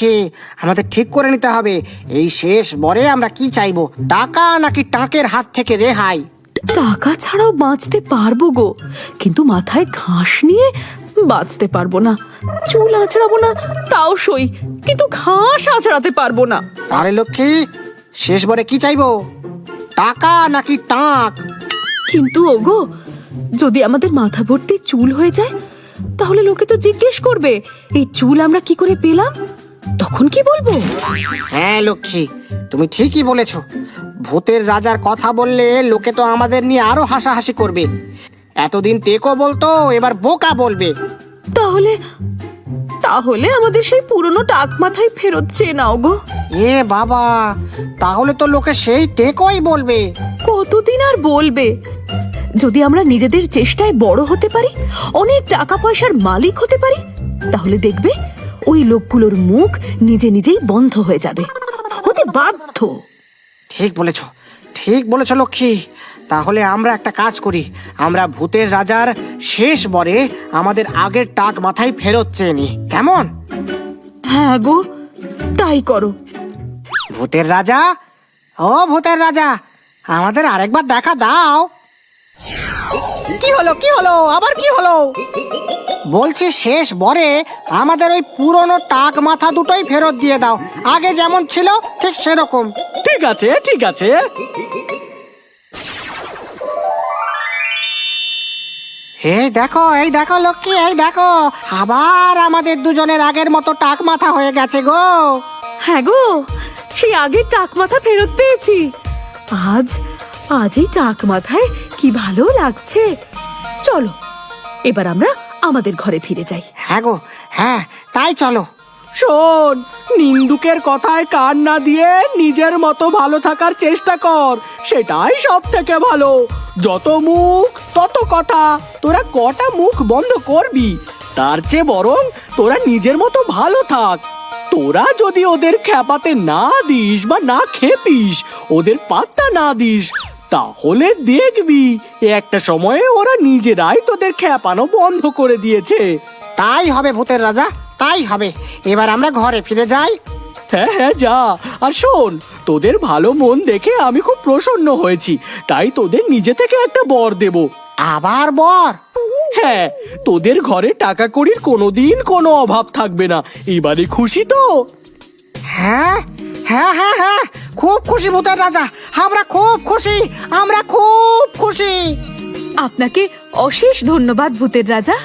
কি আমাদের ঠিক করে নিতে হবে এই শেষ বরে আমরা কি চাইবো, টাকা নাকি টাকের হাত থেকে রেহাই? টাকা ছাড়াও বাঁচতে পারবো গো, কিন্তু মাথায় ঘাস নিয়ে বাঁচতে পারবো না। চুল আঁচড়াবো না তাও সই, কিন্তু ঘাস আঁচড়াতে পারবো না। আরে লক্ষ্মী, শেষ বরে কি চাইবো, টাকা নাকি টাক? কিন্তু ওগো, যদি আমাদের মাথা ভর্তি চুল হয়ে যায় তাহলে লোকে তো জিজ্ঞেস করবে এই চুল আমরা কি করে পেলাম, তখন কি বলবো? হ্যাঁ লক্ষ্মী, তুমি ঠিকই বলেছো। ভূতের রাজার কথা বললে লোকে তো আমাদের নিয়ে আরো হাসাহাসি করবে। এতদিন টেকো বলতো, এবার বোকা বলবে। তাহলে তাহলে আমাদের সেই পুরনো টাক মাথায় ফেরত চেয়ে নাও গো। এ বাবা, তাহলে তো লোকে সেই টেকোই বলবে। কতদিন আর বলবে? যদি আমরা নিজেদের চেষ্টায় বড় হতে পারি, অনেক টাকা পয়সার মালিক হতে পারি, তাহলে দেখবে ওই লোকগুলোর মুখ নিজে নিজেই বন্ধ হয়ে যাবে, হতে বাধ্য। ঠিক বলেছ, ঠিক বলেছ লক্ষ্মী। তাহলে আমরা একটা কাজ করি, আমরা ভূতের রাজার শেষ বরে আমাদের আগের টাক মাথায় ফেরত চেয়ে নি, কেমন? হ্যাঁ গো, তাই করো। ভূতের রাজা, ও ভূতের রাজা, আমাদের আরেকবার দেখা দাও। কি হলো, কি হলো, আবার কি হলো? বলছি শেষ বরে আমাদের ওই পুরনো টাক মাথা দুটোই ফেরত দিয়ে দাও, আগে যেমন ছিল ঠিক সেরকম। ঠিক আছে, ঠিক আছে। এই দেখো, এই দেখো লক্ষ্মী, এই দেখো, আবার আমাদের দুজনের আগের মতো টাক মাথা হয়ে গেছে গো। হ্যাঁ গো, সেই আগের টাক মাথা ফেরত পেয়েছি। আজ এই টাক মাথায় কি ভালো লাগছে। চলো এবার আমরা আমাদের ঘরে ফিরে যাই। হ্যাঁ গো, হ্যাঁ, তাই চলো। শোন, নিন্দুকের কথায় কান না দিয়ে নিজের মতো ভালো থাকার চেষ্টা কর, সেটাই সব থেকে ভালো। যত মুখ তত কথা, তোরা কটা মুখ বন্ধ করবি? তার চেয়ে বরং তোরা নিজের মতো ভালো থাক। তোরা যদি ওদের খেপাতে না দিস বা না খেপিস, ওদের পাত্তা না দিস, তাহলে দেখবি একটা সময়ে ওরা নিজেরাই তোদের খেপানো বন্ধ করে দিয়েছে। তাই হবে ভূতের রাজা, তাই হবে। এবার আমরা ঘরে ফিরে যাই। হ্যাঁ হ্যাঁ, যা। আর শোন, তোদের ভালো মন দেখে আমি খুব প্রসন্ন হয়েছি, তাই তোদের নিজে থেকে একটা বর দেব। আবার বর? হ্যাঁ, তোদের ঘরে টাকা কড়ির কোনোদিন কোনো অভাব থাকবে না। এবারে খুশি তো? হ্যাঁ হ্যাঁ হ্যাঁ হ্যাঁ, খুব খুশি ভূতের রাজা, আমরা খুব খুশি, আমরা খুব খুশি। আপনাকে অশেষ ধন্যবাদ ভূতের রাজা।